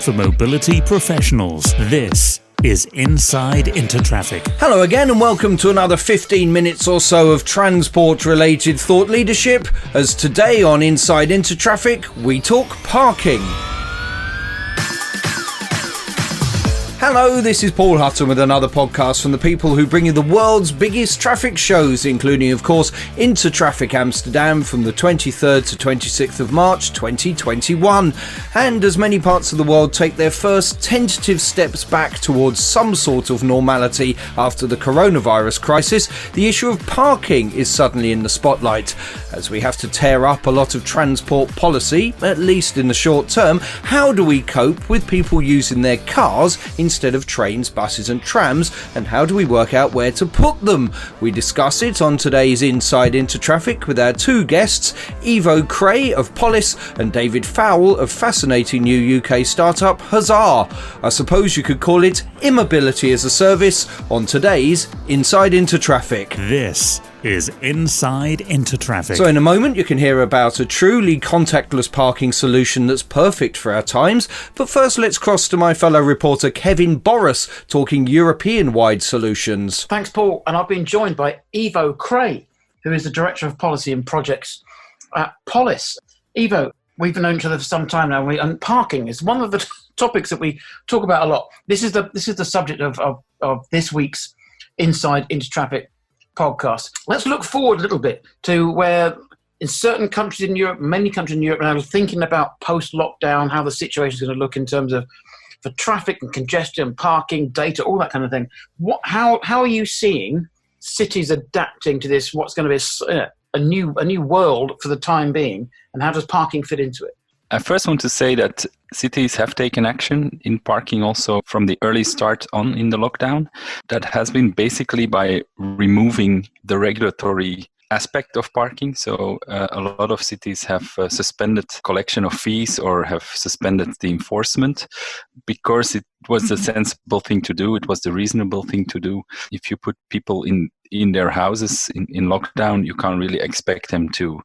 for mobility professionals. This is Inside Intertraffic. Hello again and welcome to another 15 minutes or so of transport-related thought leadership, as today on Inside Intertraffic we talk parking. Hello, this is Paul Hutton with another podcast from the people who bring you the world's biggest traffic shows, including, of course, Intertraffic Amsterdam from the 23rd to 26th of March 2021. And as many parts of the world take their first tentative steps back towards some sort of normality after the coronavirus crisis, the issue of parking is suddenly in the spotlight. As we have to tear up a lot of transport policy, at least in the short term, how do we cope with people using their cars instead of trains, buses and trams, and how do we work out where to put them? We discuss it on today's Inside Intertraffic with our two guests, Ivo Cré of Polis and David Fowle of fascinating new UK startup Hozah. I suppose you could call it immobility as a service on today's Inside Intertraffic. This is Inside Intertraffic. So in a moment you can hear about a truly contactless parking solution that's perfect for our times, but first let's cross to my fellow reporter Kevin Borras talking European-wide solutions. Thanks, Paul, and I've been joined by Ivo Cré, who is the Director of Policy and Projects at Polis. Ivo, we've known each other for some time now, and parking is one of the topics that we talk about a lot. This is the subject of this week's Inside Intertraffic podcast. Let's look forward a little bit to where in certain countries in Europe, many countries in Europe now are thinking about post-lockdown, how the situation is going to look in terms of for traffic and congestion, parking, data, all that kind of thing. How are you seeing cities adapting to this, what's going to be a new world for the time being, and how does parking fit into it? I first want to say that cities have taken action in parking also from the early start on in the lockdown. That has been basically by removing the regulatory aspect of parking. So a lot of cities have suspended collection of fees or have suspended the enforcement because it was the sensible thing to do. It was the reasonable thing to do. If you put people in their houses in lockdown, you can't really expect them to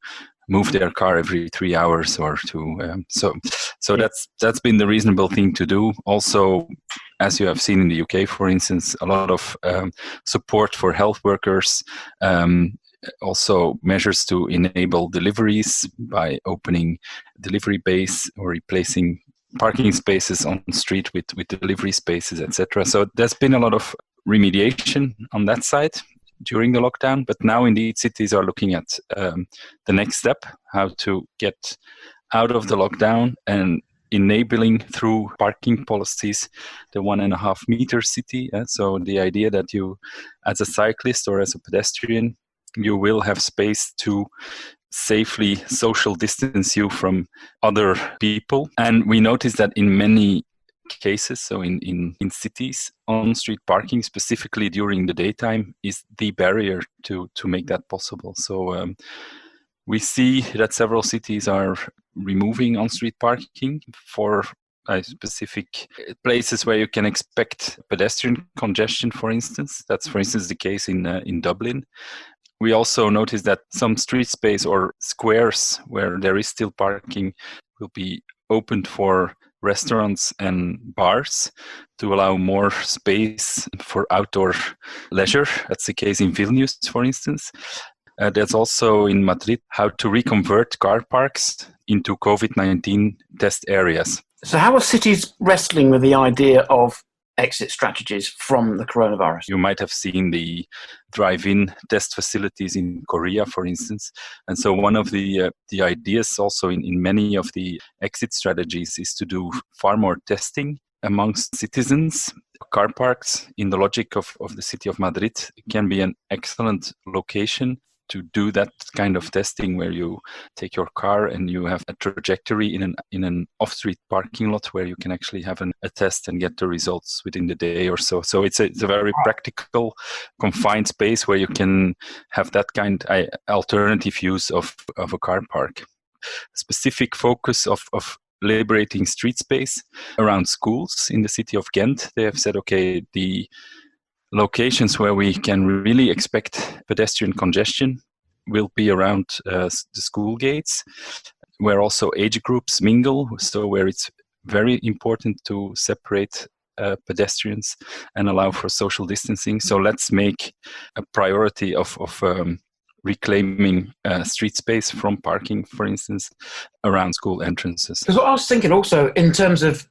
move their car every 3 hours or to so that's been the reasonable thing to do. Also, as you have seen in the UK, for instance, a lot of support for health workers, also measures to enable deliveries by opening delivery bays or replacing parking spaces on the street with delivery spaces, etc. So there's been a lot of remediation on that side during the lockdown, but now indeed cities are looking at the next step, how to get out of the lockdown and enabling through parking policies the 1.5 meter city. So the idea that you, as a cyclist or as a pedestrian, you will have space to safely social distance you from other people. And we notice that in many cases, so in cities, on-street parking, specifically during the daytime, is the barrier to make that possible. So we see that several cities are removing on-street parking for specific places where you can expect pedestrian congestion, for instance. That's, for instance, the case in Dublin. We also notice that some street space or squares where there is still parking will be opened for restaurants and bars to allow more space for outdoor leisure. That's the case in Vilnius, for instance. There's also in Madrid how to reconvert car parks into COVID-19 test areas. So how are cities wrestling with the idea of exit strategies from the coronavirus? You might have seen the drive-in test facilities in Korea, for instance. And so one of the ideas also in many of the exit strategies is to do far more testing amongst citizens. Car parks, in the logic of the city of Madrid, can be an excellent location to do that kind of testing, where you take your car and you have a trajectory in an off-street parking lot where you can actually have a test and get the results within the day or so. So it's a very practical, confined space where you can have that kind of alternative use of a car park. Specific focus of liberating street space around schools in the city of Ghent. They have said, okay, the locations where we can really expect pedestrian congestion will be around the school gates, where also age groups mingle, so where it's very important to separate pedestrians and allow for social distancing. So let's make a priority of reclaiming street space from parking, for instance, around school entrances. Because what I was thinking also in terms of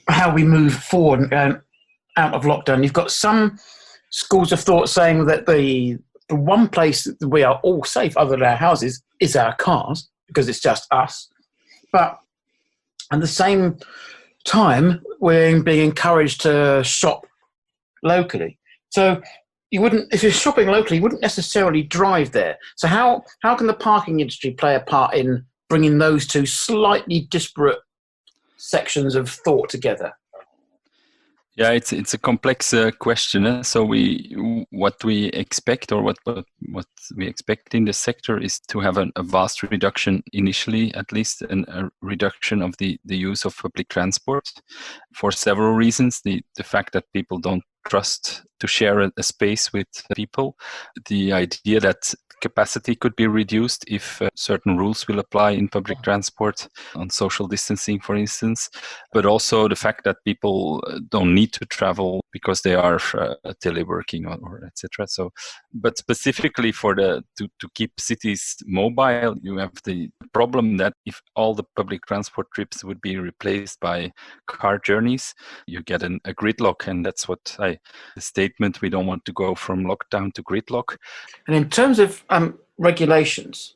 how we move forward out of lockdown, you've got some schools of thought saying that the one place that we are all safe other than our houses is our cars, because it's just us. But at the same time, we're being encouraged to shop locally. So you wouldn't, if you're shopping locally, you wouldn't necessarily drive there. So how can the parking industry play a part in bringing those two slightly disparate sections of thought together? Yeah, it's a complex question. So what we expect, or what we expect in the sector, is to have a vast reduction initially, at least, and a reduction of the use of public transport for several reasons. The fact that people don't trust to share a space with people, the idea that capacity could be reduced if certain rules will apply in public transport on social distancing, for instance, but also the fact that people don't need to travel because they are teleworking or etc. So, but specifically for to keep cities mobile, you have the problem that if all the public transport trips would be replaced by car journeys, you get a gridlock, and that's what the statement, we don't want to go from lockdown to gridlock. And in terms of regulations,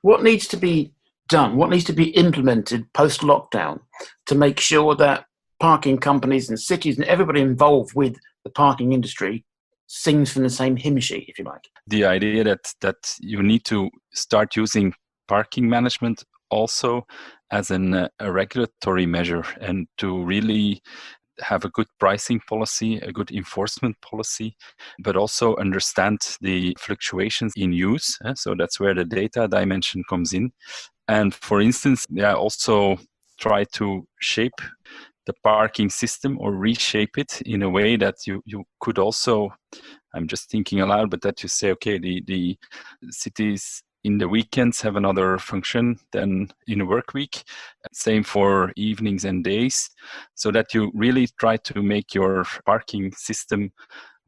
what needs to be done? What needs to be implemented post-lockdown to make sure that parking companies and cities and everybody involved with the parking industry sings from the same hymn sheet, if you like? The idea that you need to start using parking management also as a regulatory measure, and to really have a good pricing policy, a good enforcement policy, but also understand the fluctuations in use. So that's where the data dimension comes in. And for instance, also try to shape the parking system or reshape it in a way that you could also, I'm just thinking aloud, but that you say, okay, the cities in the weekends have another function than in a work week. Same for evenings and days, so that you really try to make your parking system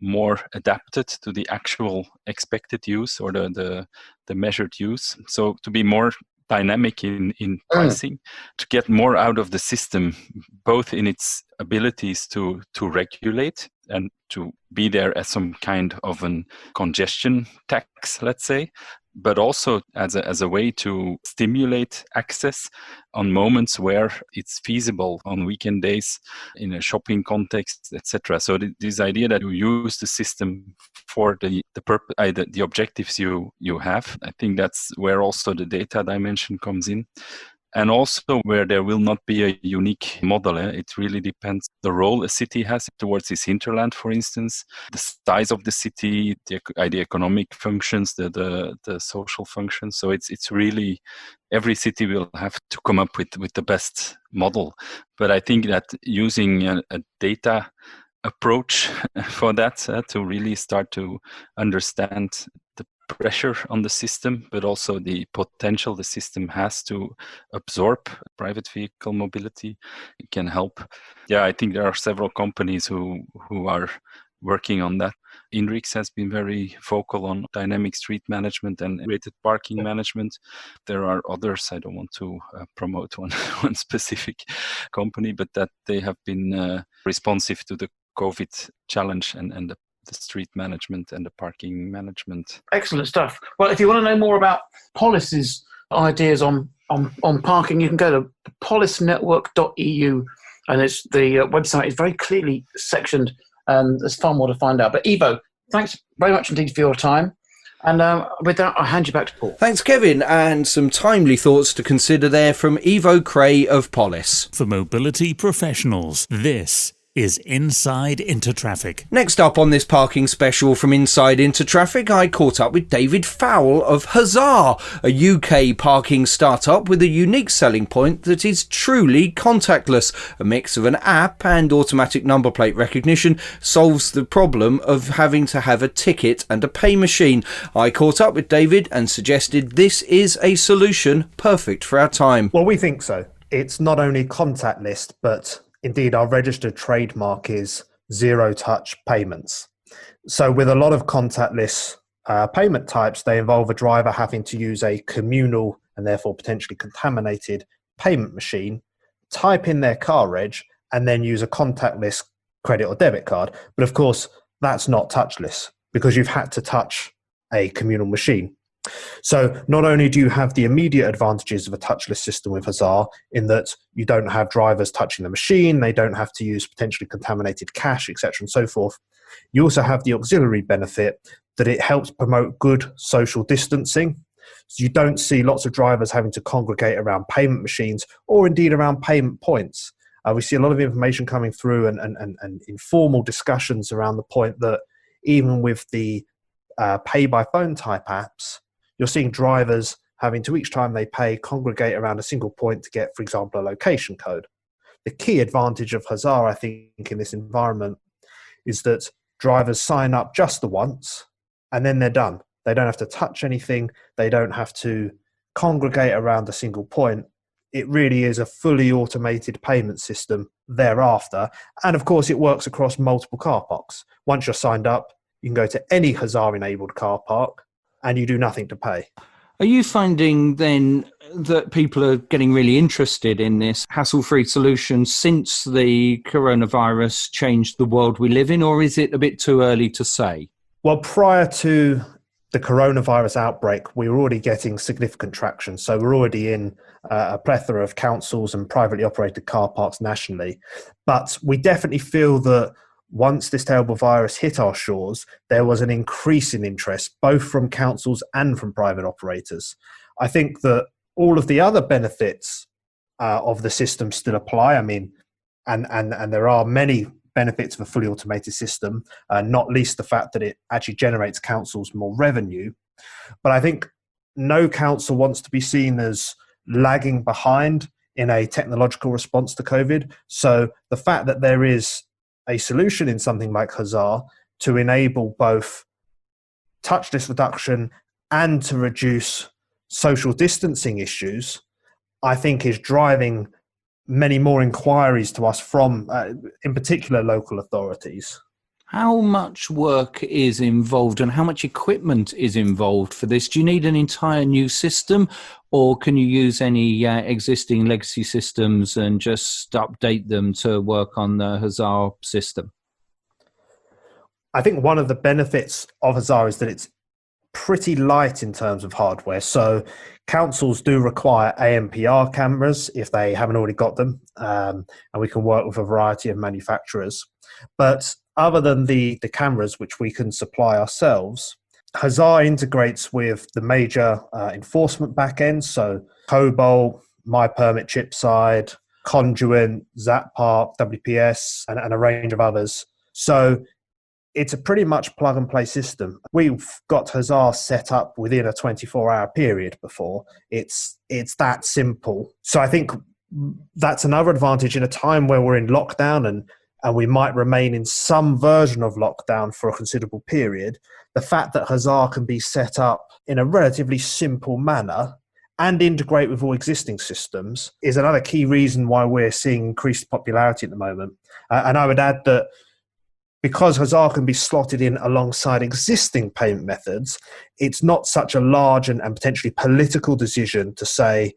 more adapted to the actual expected use or the measured use. So to be more dynamic in pricing, to get more out of the system, both in its abilities to regulate and to be there as some kind of a congestion tax, let's say, but also as a way to stimulate access on moments where it's feasible, on weekend days, in a shopping context, etc. So this idea that you use the system for the objectives you have, I think that's where also the data dimension comes in. And also where there will not be a unique model. It really depends the role a city has towards its hinterland, for instance, the size of the city, the economic functions, the social functions. So it's really, every city will have to come up with the best model. But I think that using a data approach for that, to really start to understand the pressure on the system, but also the potential the system has to absorb private vehicle mobility, it can help. Yeah, I think there are several companies who are working on that. INRIX has been very vocal on dynamic street management and rated parking management. There are others, I don't want to promote one specific company, but that they have been responsive to the COVID challenge and the street management and the parking management. Excellent stuff. Well, if you want to know more about Polis's ideas on parking, you can go to polisnetwork.eu, and it's the website is very clearly sectioned, and there's far more to find out. But Ivo, thanks very much indeed for your time. And with that, I'll hand you back to Paul. Thanks, Kevin, and some timely thoughts to consider there from Ivo Cré of Polis. For mobility professionals, this is Inside Intertraffic. Next up on this parking special from Inside Intertraffic, I caught up with David Fowle of Hozah, a UK parking startup with a unique selling point that is truly contactless. A mix of an app and automatic number plate recognition solves the problem of having to have a ticket and a pay machine. I caught up with David and suggested this is a solution perfect for our time. Well, we think so. It's not only contactless, but indeed our registered trademark is zero touch payments. So with a lot of contactless payment types, they involve a driver having to use a communal and therefore potentially contaminated payment machine, type in their car reg, and then use a contactless credit or debit card. But of course, that's not touchless because you've had to touch a communal machine. So not only do you have the immediate advantages of a touchless system with Hozah in that you don't have drivers touching the machine, they don't have to use potentially contaminated cash, etc. and so forth, you also have the auxiliary benefit that it helps promote good social distancing. So you don't see lots of drivers having to congregate around payment machines or indeed around payment points. We see a lot of information coming through and informal discussions around the point that even with the pay by phone type apps, you're seeing drivers having to, each time they pay, congregate around a single point to get, for example, a location code. The key advantage of Hozah, I think, in this environment is that drivers sign up just the once and then they're done. They don't have to touch anything. They don't have to congregate around a single point. It really is a fully automated payment system thereafter. And of course, it works across multiple car parks. Once you're signed up, you can go to any Hozah-enabled car park and you do nothing to pay. Are you finding then that people are getting really interested in this hassle-free solution since the coronavirus changed the world we live in, or is it a bit too early to say? Well, prior to the coronavirus outbreak, we were already getting significant traction. So we're already in a plethora of councils and privately operated car parks nationally. But we definitely feel that once this terrible virus hit our shores, there was an increase in interest, both from councils and from private operators. I think that all of the other benefits of the system still apply. I mean, and there are many benefits of a fully automated system, not least the fact that it actually generates councils more revenue. But I think no council wants to be seen as lagging behind in a technological response to COVID. So the fact that there is a solution in something like Hozah to enable both touchless reduction and to reduce social distancing issues, I think is driving many more inquiries to us from, in particular, local authorities. How much work is involved and how much equipment is involved for this? Do you need an entire new system, or can you use any existing legacy systems and just update them to work on the Hozah system? I think one of the benefits of Hozah is that it's pretty light in terms of hardware. So councils do require ANPR cameras if they haven't already got them, and we can work with a variety of manufacturers. But other than the cameras, which we can supply ourselves, Hozah integrates with the major enforcement backends, so Cobalt, MyPermit Chipside, Conduent, ZapPark, WPS, and a range of others. So it's a pretty much plug-and-play system. We've got Hozah set up within a 24-hour period before. It's that simple. So I think that's another advantage in a time where we're in lockdown and we might remain in some version of lockdown for a considerable period. The fact that Hozah can be set up in a relatively simple manner and integrate with all existing systems is another key reason why we're seeing increased popularity at the moment. And I would add that because Hozah can be slotted in alongside existing payment methods, it's not such a large and potentially political decision to say,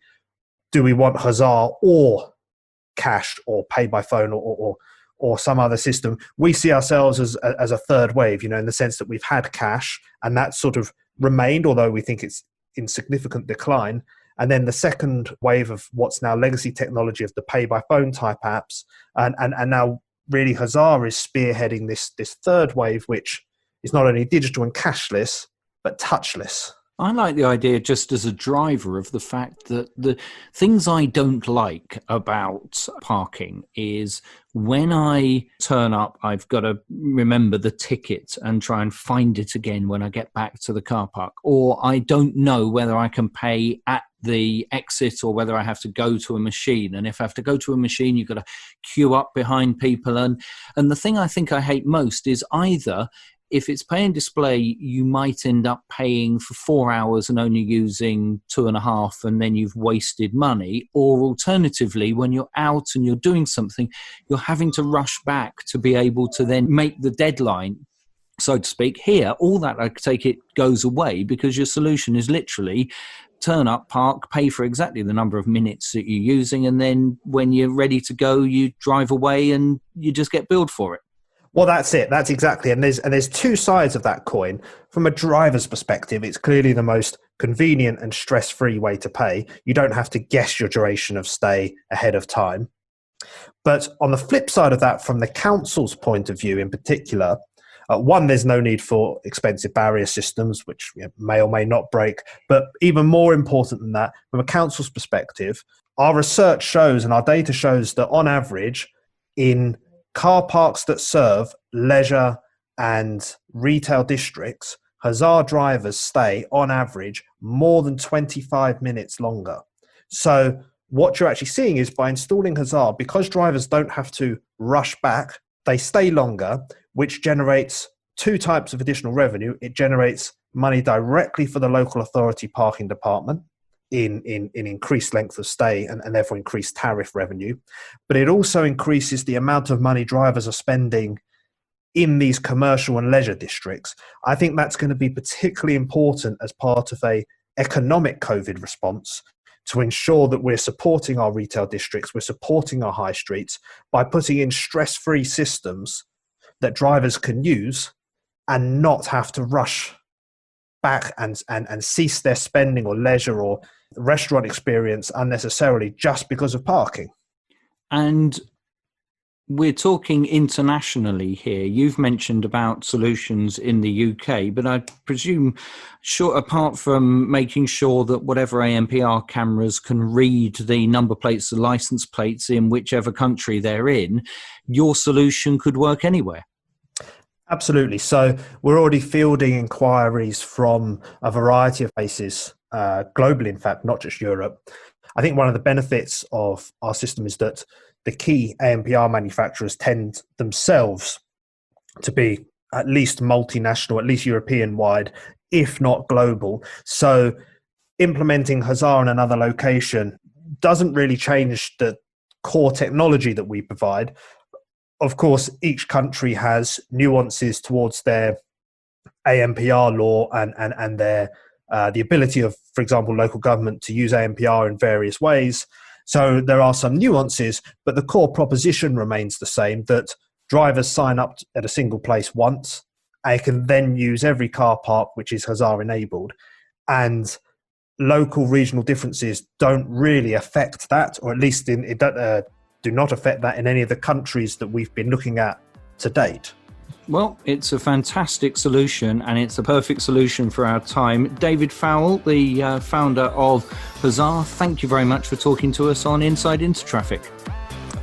do we want Hozah or cash or pay by phone or some other system? We see ourselves as a third wave, in the sense that we've had cash and that sort of remained, although we think it's in significant decline. And then the second wave of what's now legacy technology of the pay by phone type apps, and now really Hozah is spearheading this third wave, which is not only digital and cashless, but touchless. I like the idea just as a driver of the fact that the things I don't like about parking is when I turn up, I've got to remember the ticket and try and find it again when I get back to the car park. Or I don't know whether I can pay at the exit or whether I have to go to a machine. And if I have to go to a machine, you've got to queue up behind people. And the thing I think I hate most is either if it's pay and display, you might end up paying for 4 hours and only using 2.5, and then you've wasted money. Or alternatively, when you're out and you're doing something, you're having to rush back to be able to then make the deadline, so to speak. Here, all that, I take it, goes away, because your solution is literally turn up, park, pay for exactly the number of minutes that you're using, and then when you're ready to go, you drive away and you just get billed for it. Well, that's it. That's exactly. And there's two sides of that coin. From a driver's perspective, it's clearly the most convenient and stress-free way to pay. You don't have to guess your duration of stay ahead of time. But on the flip side of that, from the council's point of view in particular, one, there's no need for expensive barrier systems, which may or may not break. But even more important than that, from a council's perspective, our research shows and our data shows that on average, in car parks that serve leisure and retail districts, Hozah drivers stay on average more than 25 minutes longer. So what you're actually seeing is, by installing Hozah, because drivers don't have to rush back, they stay longer, which generates two types of additional revenue. It generates money directly for the local authority parking department in increased length of stay and therefore increased tariff revenue. But it also increases the amount of money drivers are spending in these commercial and leisure districts. I think that's going to be particularly important as part of a economic COVID response, to ensure that we're supporting our retail districts, we're supporting our high streets by putting in stress-free systems that drivers can use and not have to rush back and cease their spending or leisure or restaurant experience unnecessarily just because of parking. And we're talking internationally here. You've mentioned about solutions in the UK, but I presume, apart from making sure that whatever ANPR cameras can read the number plates, the license plates in whichever country they're in, your solution could work anywhere. Absolutely. So we're already fielding inquiries from a variety of places, globally, in fact, not just Europe. I think one of the benefits of our system is that the key ANPR manufacturers tend themselves to be at least multinational, at least European-wide, if not global. So implementing Hozah in another location doesn't really change the core technology that we provide. Of course, each country has nuances towards their ANPR law and their the ability of, for example, local government to use ANPR in various ways. So there are some nuances, but the core proposition remains the same, that drivers sign up at a single place once. They can then use every car park which is Hozah enabled. And local regional differences don't really affect that, or at least do not affect that in any of the countries that we've been looking at to date. Well, it's a fantastic solution, and it's a perfect solution for our time. David Fowle, the founder of Hozah, thank you very much for talking to us on Inside Intertraffic.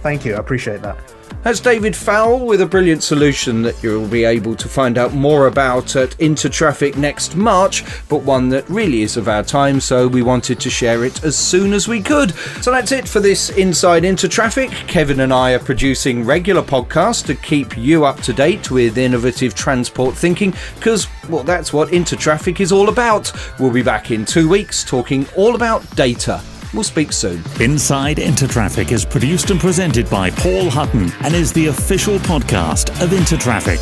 Thank you, I appreciate that. That's David Fowle with a brilliant solution that you'll be able to find out more about at Intertraffic next March, but one that really is of our time, so we wanted to share it as soon as we could. So that's it for this Inside Intertraffic. Kevin and I are producing regular podcasts to keep you up to date with innovative transport thinking, because, well, that's what Intertraffic is all about. We'll be back in 2 weeks talking all about data. We'll speak soon. Inside Intertraffic is produced and presented by Paul Hutton and is the official podcast of Intertraffic.